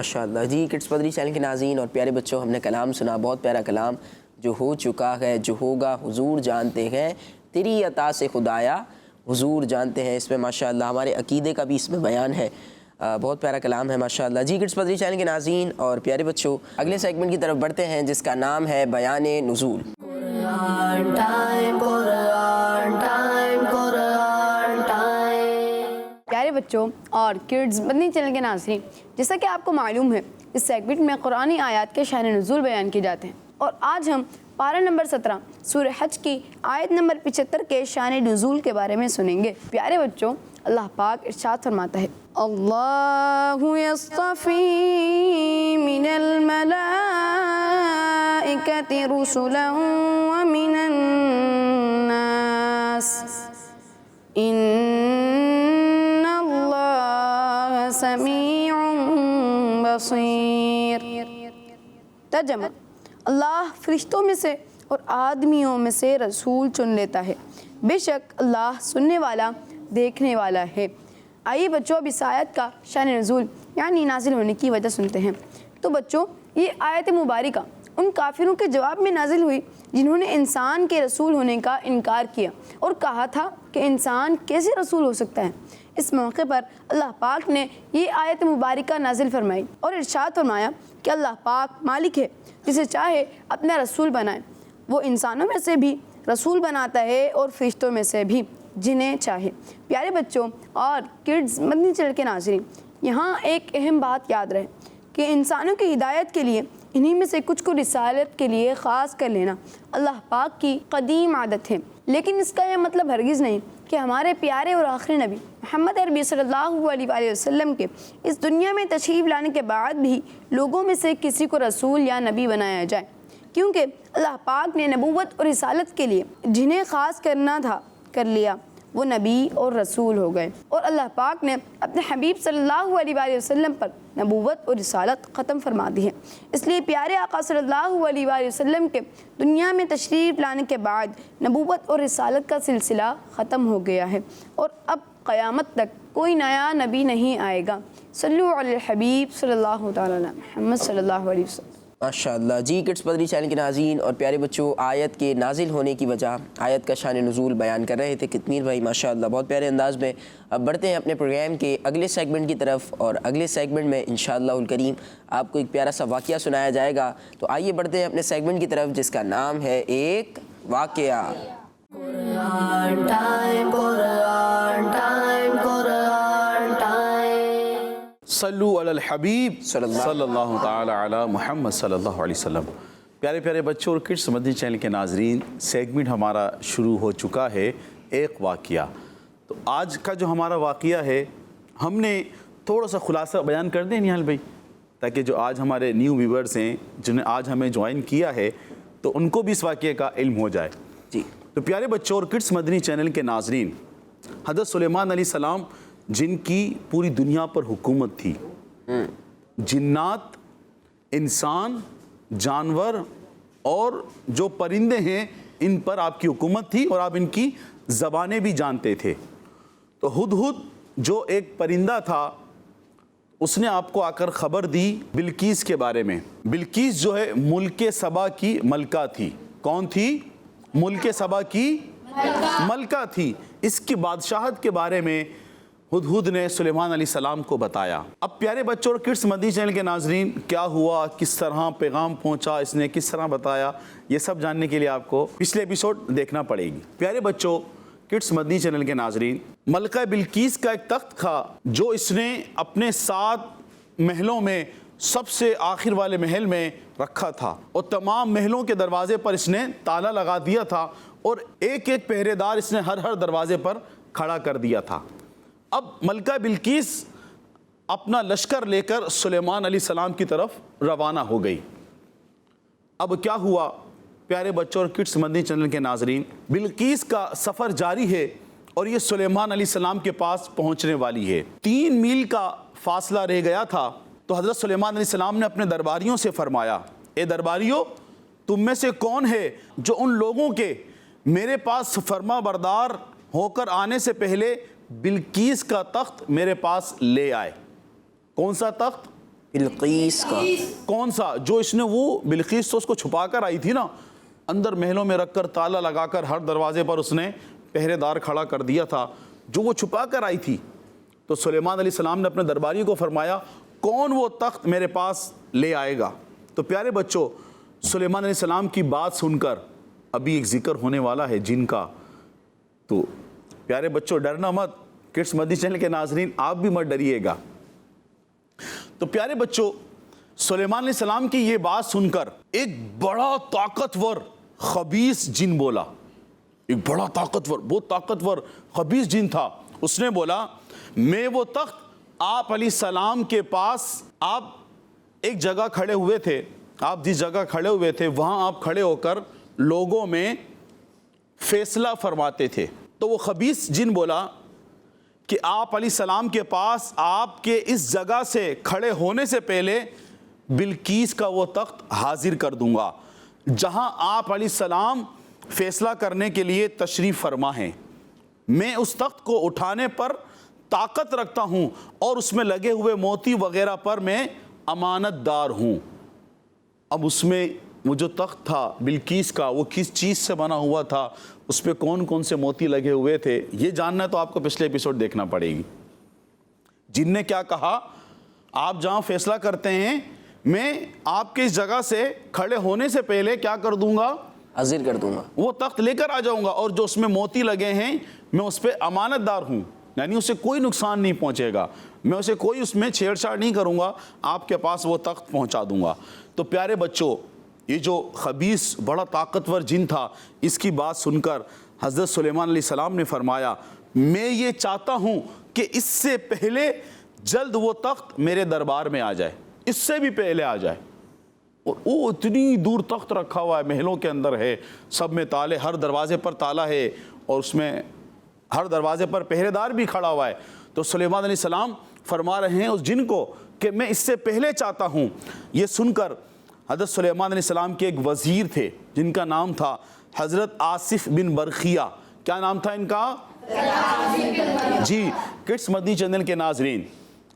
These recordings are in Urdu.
ماشاءاللہ جی کڈس مدنی چینل کے ناظرین اور پیارے بچوں، ہم نے کلام سنا، بہت پیارا کلام، جو ہو چکا ہے جو ہوگا حضور جانتے ہیں، تیری عطا سے خدایا حضور جانتے ہیں۔ اس میں ماشاءاللہ ہمارے عقیدے کا بھی اس میں بیان ہے، بہت پیارا کلام ہے ماشاءاللہ جی کڈس مدنی چینل کے ناظرین اور پیارے بچوں، اگلے سیگمنٹ کی طرف بڑھتے ہیں جس کا نام ہے بیان نزول۔ Quran time, Quran time, Quran time. پیارے بچوں اور کڈز مدنی چینل کے ناظرین، جیسا کہ آپ کو معلوم ہے اس سیگمنٹ میں قرآنی آیات کے شان نزول بیان کیے جاتے ہیں، اور آج ہم پارہ نمبر 17 سورہ حج کی آیت نمبر 75 کے شان نزول کے بارے میں سنیں گے۔ پیارے بچوں، اللہ پاک ارشاد فرماتا ہے، اللہ یصطفی من الملائکۃ رسلا ومن الناس ان اللہ سمیع بصیر۔ ترجمہ، اللہ فرشتوں میں سے اور آدمیوں میں سے رسول چن لیتا ہے، بے شک اللہ سننے والا دیکھنے والا ہے۔ آئیے بچوں اب اس آیت کا شان نزول یعنی نازل ہونے کی وجہ سنتے ہیں۔ تو بچوں، یہ آیت مبارکہ ان کافروں کے جواب میں نازل ہوئی جنہوں نے انسان کے رسول ہونے کا انکار کیا اور کہا تھا کہ انسان کیسے رسول ہو سکتا ہے۔ اس موقع پر اللہ پاک نے یہ آیت مبارکہ نازل فرمائی اور ارشاد فرمایا کہ اللہ پاک مالک ہے، جسے چاہے اپنا رسول بنائے، وہ انسانوں میں سے بھی رسول بناتا ہے اور فرشتوں میں سے بھی جنہیں چاہے۔ پیارے بچوں اور کڈز مدنی چینل کے ناظرین، یہاں ایک اہم بات یاد رہے کہ انسانوں کی ہدایت کے لیے انہی میں سے کچھ کو رسالت کے لیے خاص کر لینا اللہ پاک کی قدیم عادت ہے، لیکن اس کا یہ مطلب ہرگز نہیں کہ ہمارے پیارے اور آخری نبی محمد عربی صلی اللہ علیہ وآلہ وسلم کے اس دنیا میں تشریف لانے کے بعد بھی لوگوں میں سے کسی کو رسول یا نبی بنایا جائے، کیونکہ اللہ پاک نے نبوت اور رسالت کے لیے جنہیں خاص کرنا تھا کر لیا، وہ نبی اور رسول ہو گئے، اور اللہ پاک نے اپنے حبیب صلی اللہ علیہ وآلہ وسلم پر نبوت اور رسالت ختم فرما دی ہے۔ اس لیے پیارے آقا صلی اللہ علیہ وآلہ وسلم کے دنیا میں تشریف لانے کے بعد نبوت اور رسالت کا سلسلہ ختم ہو گیا ہے، اور اب قیامت تک کوئی نیا نبی نہیں آئے گا۔ صلو علی الحبیب صلی اللہ تعالی علی محمد صلی اللہ علیہ وسلم۔ ماشاءاللہ جی کڈس مدنی چینل کے ناظرین اور پیارے بچوں، آیت کے نازل ہونے کی وجہ، آیت کا شان نزول بیان کر رہے تھے کتمیر بھائی ماشاءاللہ بہت پیارے انداز میں۔ اب بڑھتے ہیں اپنے پروگرام کے اگلے سیگمنٹ کی طرف، اور اگلے سیگمنٹ میں انشاءاللہ الکریم آپ کو ایک پیارا سا واقعہ سنایا جائے گا۔ تو آئیے بڑھتے ہیں اپنے سیگمنٹ کی طرف جس کا نام ہے ایک واقعہ۔ Quran time, Quran time, Quran time. صلو علی الحبیب صلی اللہ تعالی علی محمد صلی اللہ علیہ وسلم۔ پیارے پیارے بچوں اور کڈس مدنی چینل کے ناظرین، سیگمنٹ ہمارا شروع ہو چکا ہے ایک واقعہ۔ تو آج کا جو ہمارا واقعہ ہے، ہم نے تھوڑا سا خلاصہ بیان کر دیں نہال بھائی، تاکہ جو آج ہمارے نیو ویورز ہیں جنہیں آج ہمیں جوائن کیا ہے تو ان کو بھی اس واقعے کا علم ہو جائے۔ جی تو پیارے بچوں اور کڈس مدنی چینل کے ناظرین، حضرت سلیمان علیہ السلام جن کی پوری دنیا پر حکومت تھی، جنات، انسان، جانور اور جو پرندے ہیں، ان پر آپ کی حکومت تھی اور آپ ان کی زبانیں بھی جانتے تھے۔ تو ہدہد جو ایک پرندہ تھا، اس نے آپ کو آ کر خبر دی بلقیس کے بارے میں۔ بلقیس جو ہے ملک سبا کی ملکہ تھی۔ کون تھی؟ ملک سبا کی ملکہ تھی۔ اس کی بادشاہت کے بارے میں ہدہد نے سلیمان علیہ السلام کو بتایا۔ اب پیارے بچوں اور کڈس مدنی چینل کے ناظرین، کیا ہوا، کس طرح پیغام پہنچا، اس نے کس طرح بتایا، یہ سب جاننے کے لیے آپ کو پچھلے ایپیسوڈ دیکھنا پڑے گی۔ پیارے بچوں، کڈس مدنی چینل کے ناظرین، ملکہ بلقیس کا ایک تخت تھا جو اس نے اپنے 7 محلوں میں سب سے آخر والے محل میں رکھا تھا، اور تمام محلوں کے دروازے پر اس نے تالا لگا دیا تھا، اور ایک ایک پہرے دار اس نے ہر دروازے پر کھڑا کر دیا تھا۔ اب ملکہ بلقیس اپنا لشکر لے کر سلیمان علیہ السلام کی طرف روانہ ہو گئی۔ اب کیا ہوا پیارے بچوں اور کڈس مدنی چینل کے ناظرین، بلقیس کا سفر جاری ہے اور یہ سلیمان علیہ السلام کے پاس پہنچنے والی ہے۔ 3 میل کا فاصلہ رہ گیا تھا، تو حضرت سلیمان علیہ السلام نے اپنے درباریوں سے فرمایا، اے درباریوں، تم میں سے کون ہے جو ان لوگوں کے میرے پاس فرما بردار ہو کر آنے سے پہلے بلقیس کا تخت میرے پاس لے آئے؟ کون سا تخت؟ بلقیس کا کون سا؟ جو اس نے وہ بلقیس تو اس کو چھپا کر آئی تھی نا، اندر محلوں میں رکھ کر تالا لگا کر ہر دروازے پر اس نے پہرے دار کھڑا کر دیا تھا، جو وہ چھپا کر آئی تھی۔ تو سلیمان علیہ السلام نے اپنے درباری کو فرمایا کون وہ تخت میرے پاس لے آئے گا؟ تو پیارے بچوں، سلیمان علیہ السلام کی بات سن کر ابھی ایک ذکر ہونے والا ہے جن کا، تو پیارے بچوں ڈرنا مت، کڈس مدنی چینل کے ناظرین آپ بھی مت ڈریے گا۔ تو پیارے بچوں، سلیمان علیہ السلام کی یہ بات سن کر ایک بڑا طاقتور خبیث جن بولا، ایک بڑا طاقتور، بہت طاقتور خبیث جن تھا، اس نے بولا میں وہ تخت آپ علیہ السلام کے پاس، آپ ایک جگہ کھڑے ہوئے تھے، آپ جس جگہ کھڑے ہوئے تھے وہاں آپ کھڑے ہو کر لوگوں میں فیصلہ فرماتے تھے۔ تو وہ خبیث جن بولا کہ آپ علیہ السلام کے پاس آپ کے اس جگہ سے کھڑے ہونے سے پہلے بلقیس کا وہ تخت حاضر کر دوں گا جہاں آپ علیہ السلام فیصلہ کرنے کے لیے تشریف فرما ہیں۔ میں اس تخت کو اٹھانے پر طاقت رکھتا ہوں اور اس میں لگے ہوئے موتی وغیرہ پر میں امانت دار ہوں۔ اب اس میں وہ جو تخت تھا بلقیس کا، وہ کس چیز سے بنا ہوا تھا، اس پہ کون کون سے موتی لگے ہوئے تھے، یہ جاننا ہے تو آپ کو پچھلے ایپیسوڈ دیکھنا پڑے گی۔ جن نے کیا کہا، آپ جہاں فیصلہ کرتے ہیں میں آپ کے اس جگہ سے کھڑے ہونے سے پہلے کیا کر دوں گا، حاضر کر دوں گا، وہ تخت لے کر آ جاؤں گا، اور جو اس میں موتی لگے ہیں میں اس پہ امانت دار ہوں، یعنی اسے کوئی نقصان نہیں پہنچے گا، میں اسے کوئی اس میں چھیڑ چھاڑ نہیں کروں گا، آپ کے پاس وہ تخت پہنچا دوں گا۔ تو پیارے بچوں، یہ جو خبیث بڑا طاقتور جن تھا، اس کی بات سن کر حضرت سلیمان علیہ السلام نے فرمایا میں یہ چاہتا ہوں کہ اس سے پہلے جلد وہ تخت میرے دربار میں آ جائے، اس سے بھی پہلے آ جائے۔ اور وہ اتنی دور تخت رکھا ہوا ہے، محلوں کے اندر ہے، سب میں تالے، ہر دروازے پر تالا ہے، اور اس میں ہر دروازے پر پہرے دار بھی کھڑا ہوا ہے۔ تو سلیمان علیہ السلام فرما رہے ہیں اس جن کو کہ میں اس سے پہلے چاہتا ہوں۔ یہ سن کر حضرت سلیمان علیہ السلام کے ایک وزیر تھے جن کا نام تھا حضرت آصف بن برخیہ۔ کیا نام تھا ان کا؟ جی کڈس مدنی چینل کے ناظرین،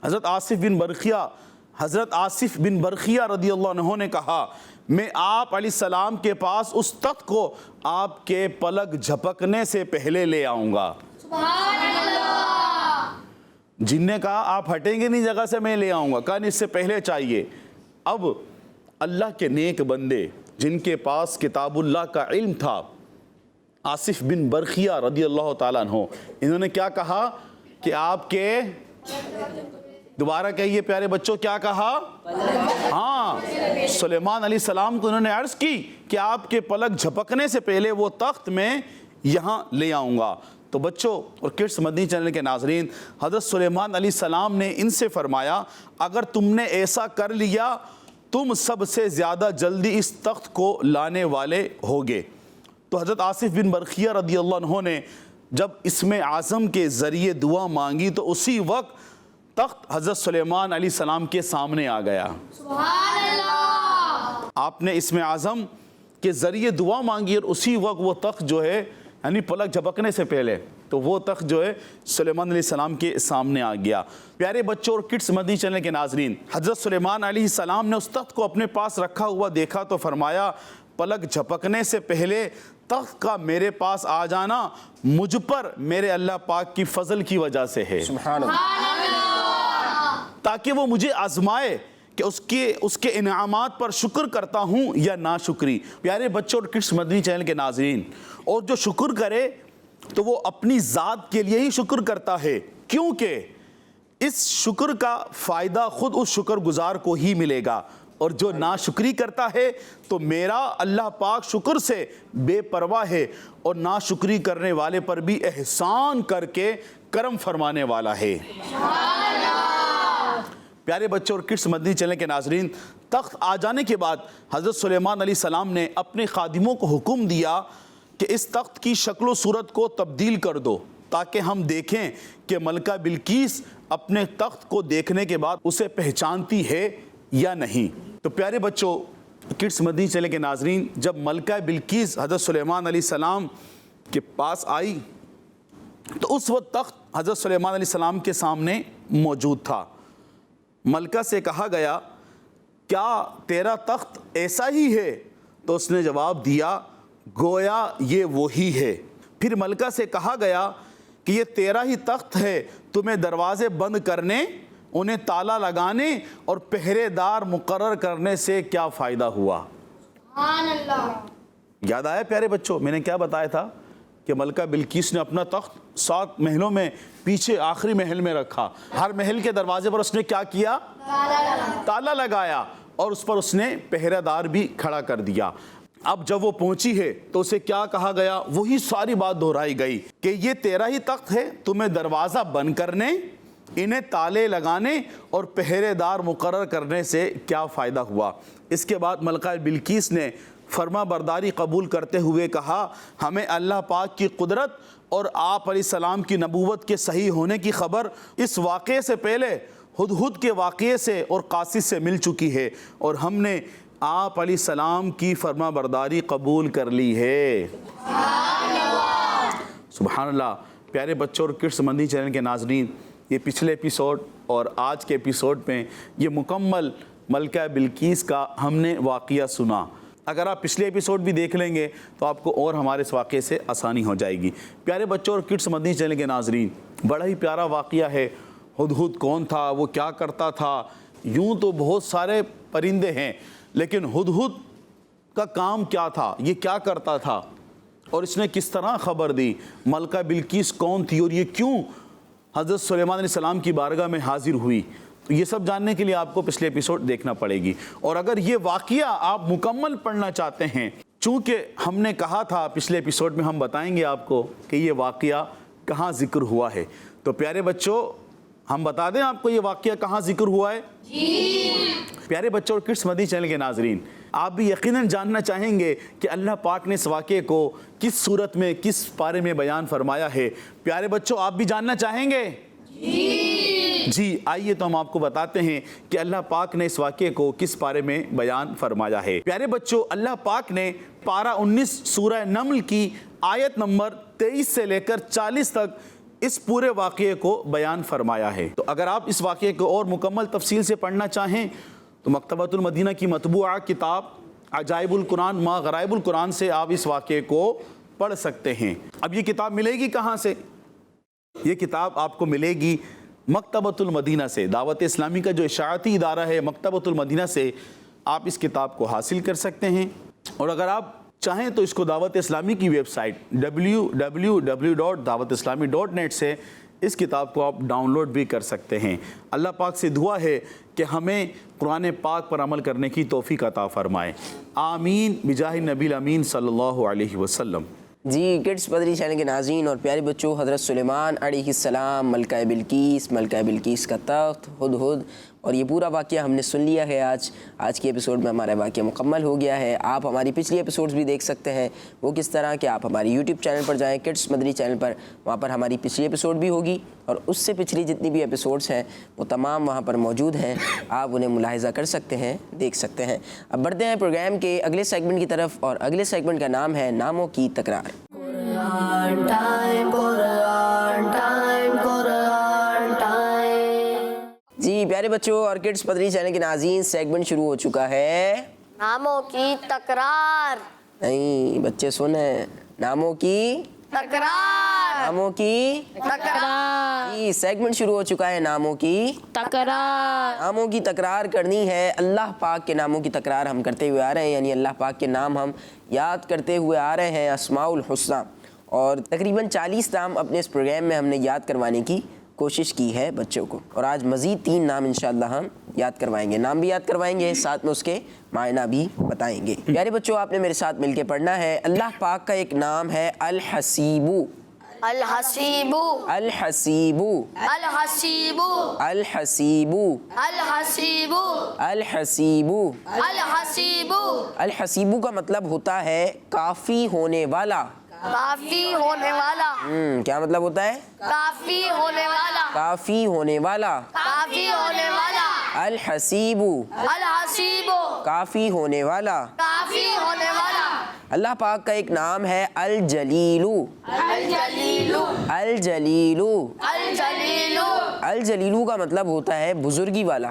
حضرت آصف بن برخیہ، حضرت آصف بن برخیہ رضی اللہ عنہ نے کہا میں آپ علیہ السلام کے پاس اس تخت کو آپ کے پلک جھپکنے سے پہلے لے آؤں گا۔ جن نے کہا آپ ہٹیں گے نہیں جگہ سے، میں لے آؤں گا، کہا اس سے پہلے چاہیے۔ اب اللہ کے نیک بندے جن کے پاس کتاب اللہ کا علم تھا، آصف بن برخیہ رضی اللہ تعالیٰ عنہ، انہوں نے کیا کہا کہ آپ کے، دوبارہ کہیے پیارے بچوں، کیا کہا؟ ہاں، سلیمان علیہ السلام کو انہوں نے عرض کی کہ آپ کے پلک جھپکنے سے پہلے وہ تخت میں یہاں لے آؤں گا۔ تو بچوں اور کڈس مدنی چینل کے ناظرین، حضرت سلیمان علیہ السلام نے ان سے فرمایا اگر تم نے ایسا کر لیا تم سب سے زیادہ جلدی اس تخت کو لانے والے ہوگے۔ تو حضرت آصف بن برخیہ رضی اللہ عنہ نے جب اسم اعظم کے ذریعے دعا مانگی تو اسی وقت تخت حضرت سلیمان علیہ السلام کے سامنے آ گیا۔ سبحان اللہ! آپ نے اسم اعظم کے ذریعے دعا مانگی اور اسی وقت وہ تخت جو ہے، یعنی پلک جھپکنے سے پہلے، تو وہ تخت جو ہے سلیمان علیہ السلام کے سامنے آ گیا۔ پیارے بچوں اور کڈس مدنی چینل کے ناظرین، حضرت سلیمان علیہ السلام نے اس تخت کو اپنے پاس رکھا ہوا دیکھا تو فرمایا پلک جھپکنے سے پہلے تخت کا میرے پاس آ جانا مجھ پر میرے اللہ پاک کی فضل کی وجہ سے ہے، سبحان اللہ، تاکہ وہ مجھے آزمائے کہ اس کے انعامات پر شکر کرتا ہوں یا ناشکری۔ پیارے بچوں اور کڈس مدنی چینل کے ناظرین، اور جو شکر کرے تو وہ اپنی ذات کے لیے ہی شکر کرتا ہے، کیونکہ اس شکر کا فائدہ خود اس شکر گزار کو ہی ملے گا، اور جو ناشکری کرتا ہے تو میرا اللہ پاک شکر سے بے پرواہ ہے اور ناشکری کرنے والے پر بھی احسان کر کے کرم فرمانے والا ہے۔ پیارے بچوں اور کڈس مدنی چینل کے ناظرین، تخت آ جانے کے بعد حضرت سلیمان علیہ السلام نے اپنے خادموں کو حکم دیا کہ اس تخت کی شکل و صورت کو تبدیل کر دو تاکہ ہم دیکھیں کہ ملکہ بلقیس اپنے تخت کو دیکھنے کے بعد اسے پہچانتی ہے یا نہیں۔ تو پیارے بچوں کڈس مدنی چینل کے ناظرین، جب ملکہ بلقیس حضرت سلیمان علیہ السلام کے پاس آئی تو اس وقت تخت حضرت سلیمان علیہ السلام کے سامنے موجود تھا۔ ملکہ سے کہا گیا کیا تیرا تخت ایسا ہی ہے؟ تو اس نے جواب دیا گویا یہ وہی ہے۔ پھر ملکہ سے کہا گیا کہ یہ تیرا ہی تخت ہے، تمہیں دروازے بند کرنے، انہیں تالا لگانے اور پہرے دار مقرر کرنے سے کیا فائدہ ہوا؟ سبحان اللہ۔ یاد آیا پیارے بچوں، میں نے کیا بتایا تھا کہ ملکہ بلقیس نے اپنا تخت 7 محلوں میں پیچھے آخری محل میں رکھا، ہر محل کے دروازے پر اس نے کیا کیا؟ تالا لگایا، اور اس پر اس نے پہرہ دار بھی کھڑا کر دیا۔ اب جب وہ پہنچی ہے تو اسے کیا کہا گیا؟ وہی ساری بات دہرائی گئی کہ یہ تیرا ہی تخت ہے، تمہیں دروازہ بند کرنے، انہیں تالے لگانے اور پہرے دار مقرر کرنے سے کیا فائدہ ہوا؟ اس کے بعد ملکہ بلقیس نے فرما برداری قبول کرتے ہوئے کہا ہمیں اللہ پاک کی قدرت اور آپ علیہ السلام کی نبوت کے صحیح ہونے کی خبر اس واقعے سے پہلے ہدہد کے واقعے سے اور قاصد سے مل چکی ہے، اور ہم نے آپ علیہ السلام کی فرما برداری قبول کر لی ہے۔ سبحان اللہ۔ پیارے بچوں اور کڈس مدنی چینل کے ناظرین، یہ پچھلے ایپیسوڈ اور آج کے ایپیسوڈ میں یہ مکمل ملکہ بلقیس کا ہم نے واقعہ سنا۔ اگر آپ پچھلے ایپیسوڈ بھی دیکھ لیں گے تو آپ کو اور ہمارے اس واقعے سے آسانی ہو جائے گی۔ پیارے بچوں اور کڈس مدنی چینل کے ناظرین، بڑا ہی پیارا واقعہ ہے۔ ہدہد کون تھا؟ وہ کیا کرتا تھا؟ یوں تو بہت سارے پرندے ہیں، لیکن ہدہد کا کام کیا تھا؟ یہ کیا کرتا تھا؟ اور اس نے کس طرح خبر دی؟ ملکہ بلقیس کون تھی اور یہ کیوں حضرت سلیمان علیہ السلام کی بارگاہ میں حاضر ہوئی؟ تو یہ سب جاننے کے لیے آپ کو پچھلے ایپیسوڈ دیکھنا پڑے گی۔ اور اگر یہ واقعہ آپ مکمل پڑھنا چاہتے ہیں، چونکہ ہم نے کہا تھا پچھلے ایپیسوڈ میں ہم بتائیں گے آپ کو کہ یہ واقعہ کہاں ذکر ہوا ہے، تو پیارے بچوں ہم بتا دیں آپ کو یہ واقعہ کہاں ذکر ہوا ہے؟ پیارے بچوں اور کڈس مدنی چینل کے ناظرین، آپ بھی یقیناً جاننا چاہیں گے کہ اللہ پاک نے اس واقعے کو کس صورت میں، کس پارے میں بیان فرمایا ہے۔ پیارے بچوں آپ بھی جاننا چاہیں گے؟ جی آئیے تو ہم آپ کو بتاتے ہیں کہ اللہ پاک نے اس واقعے کو کس پارے میں بیان فرمایا ہے۔ پیارے بچوں، اللہ پاک نے پارہ 19 سورہ نمل کی آیت نمبر 23 سے لے کر 40 تک اس پورے واقعے کو بیان فرمایا ہے۔ تو اگر آپ اس واقعے کو اور مکمل تفصیل سے پڑھنا چاہیں تو مکتبۃ المدینہ کی مطبوعہ کتاب عجائب القرآن ما غرائب القرآن سے آپ اس واقعے کو پڑھ سکتے ہیں۔ اب یہ کتاب ملے گی کہاں سے؟ یہ کتاب آپ کو ملے گی مکتبۃ المدینہ سے۔ دعوت اسلامی کا جو اشاعتی ادارہ ہے مکتبۃ المدینہ سے آپ اس کتاب کو حاصل کر سکتے ہیں، اور اگر آپ چاہیں تو اس کو دعوت اسلامی کی ویب سائٹ www.dawatislami.net سے اس کتاب کو آپ ڈاؤن لوڈ بھی کر سکتے ہیں۔ اللہ پاک سے دعا ہے کہ ہمیں قرآن پاک پر عمل کرنے کی توفیق عطا فرمائے، آمین بجاہ نبی الامین صلی اللہ علیہ وسلم۔ جی کڈس مدنی چینل کے ناظرین اور پیارے بچوں، حضرت سلیمان علیہ السلام، ملکہ بلقیس کا تخت، ہدہد، اور یہ پورا واقعہ ہم نے سن لیا ہے۔ آج کے ایپیسوڈ میں ہمارا واقعہ مکمل ہو گیا ہے۔ آپ ہماری پچھلی ایپیسوڈز بھی دیکھ سکتے ہیں، وہ کس طرح کہ آپ ہماری یوٹیوب چینل پر جائیں، کڈس مدنی چینل پر، وہاں پر ہماری پچھلی ایپیسوڈ بھی ہوگی، اور اس سے پچھلی جتنی بھی ایپیسوڈز ہیں وہ تمام وہاں پر موجود ہیں، آپ انہیں ملاحظہ کر سکتے ہیں، دیکھ سکتے ہیں۔ اب بڑھتے ہیں پروگرام کے اگلے سیگمنٹ کی طرف، اور اگلے سیگمنٹ کا نام ہے ناموں کی تکرار۔ Quran time, Quran time, Quran time. جی پیارے بچوں اور کڈس مدنی چینل کے ناظرین، سیگمنٹ شروع ہو چکا ہے ناموں کی تکرار۔ نہیں بچے سنیں، ناموں کی تکرار، ناموں کی تکرار، جی سیگمنٹ شروع ہو چکا ہے ناموں کی تکرار۔ ناموں کی تکرار کرنی ہے۔ اللہ پاک کے ناموں کی تکرار ہم کرتے ہوئے آ رہے ہیں، یعنی اللہ پاک کے نام ہم یاد کرتے ہوئے آ رہے ہیں، اسماء الحسنی، اور تقریباً 40 نام اپنے اس پروگرام میں ہم نے یاد کروانے کی کوشش کی ہے بچوں کو، اور آج مزید 3 نام انشاءاللہ ہم یاد کروائیں گے، نام بھی یاد کروائیں گے، ساتھ میں اس کے معنی بھی بتائیں گے۔ پیارے بچوں آپ نے میرے ساتھ مل کے پڑھنا ہے۔ اللہ پاک کا ایک نام ہے الحسیبو، الحسیبو، الحسیبو، الحسیبو، الحسیبو، الحسیبو، الحسیبو۔ الحسیبو، الحسیبو کا مطلب ہوتا ہے کافی ہونے والا۔ کافی ہونے والا، کیا مطلب ہوتا ہے؟ کافی ہونے والا، کافی ہونے والا۔ کافی ہونے والا، الحسیبو، الحسیبو، کافی ہونے والا۔ کافی ہونے والا۔ اللہ پاک کا ایک نام ہے الجلیلو، الجلیلو، الجلیلو۔ الجلیلو، الجلیلو کا مطلب ہوتا ہے بزرگی والا۔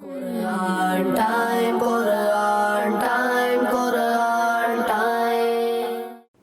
Quran time, Quran time, Quran time.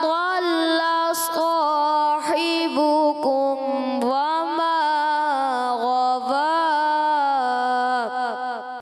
ضل صاحبكم وما غوى।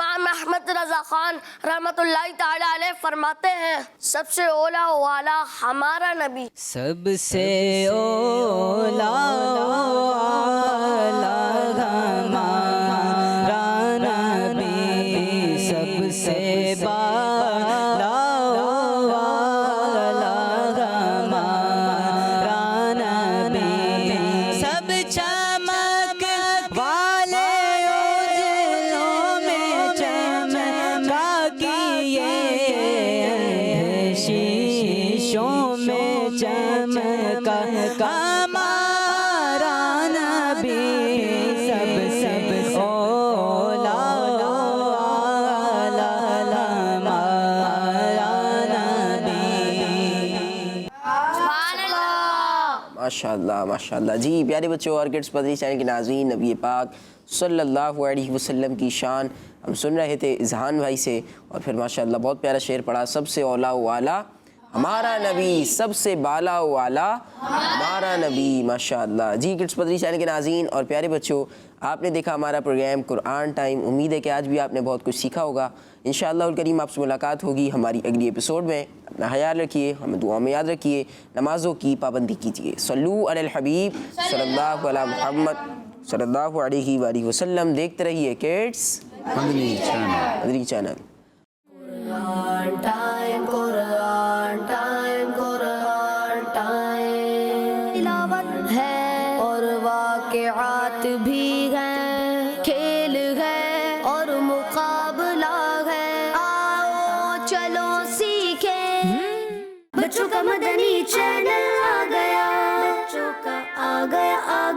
امام احمد رضا خان رحمۃ اللہ تعالی علیہ فرماتے ہیں سب سے اولا والا ہمارا نبی، سب سے اولا ہمارا نبی، سب سے بالا ہمارا نبی، سب چمک والے اجلوں میں چمکا کیے، شیشوں میں چمکا ہمارا نبی، سب اولا ہمارا نبی۔ ماشاء اللہ ماشاء اللہ۔ جی پیارے بچوں اور کڈس مدنی چینل کے ناظرین، نبی پاک صلی اللہ علیہ وسلم کی شان ہم سن رہے تھے اذہان بھائی سے، اور پھر ماشاء اللہ بہت پیارا شعر پڑھا، سب سے اولا والا ہمارا نبی، سب سے بالا والا ہمارا نبی، ماشاء اللہ۔ جی کڈس مدنی چینل کے ناظرین اور پیارے بچوں، آپ نے دیکھا ہمارا پروگرام قرآن ٹائم، امید ہے کہ آج بھی آپ نے بہت کچھ سیکھا ہوگا۔ انشاءاللہ الکریم آپ سے ملاقات ہوگی ہماری اگلی ایپیسوڈ میں۔ اپنا خیال رکھیے، ہمیں دعا میں یاد رکھیے، نمازوں کی پابندی کیجیے۔ صلو علی الحبیب صلی اللہ علی محمد صلی اللہ علیہ وآلہ وسلم۔ دیکھتے رہیے کڈس مدنی چینل۔ مدنی چینل۔ قرآن ٹائم، قرآن ٹائم، قرآن ٹائم، تلاوت ہے اور واقعات بھی ہیں، کھیل ہے اور مقابلہ ہے، آؤ چلو سیکھیں، بچوں کا مدنی چینل آ گیا، بچوں کا آ گیا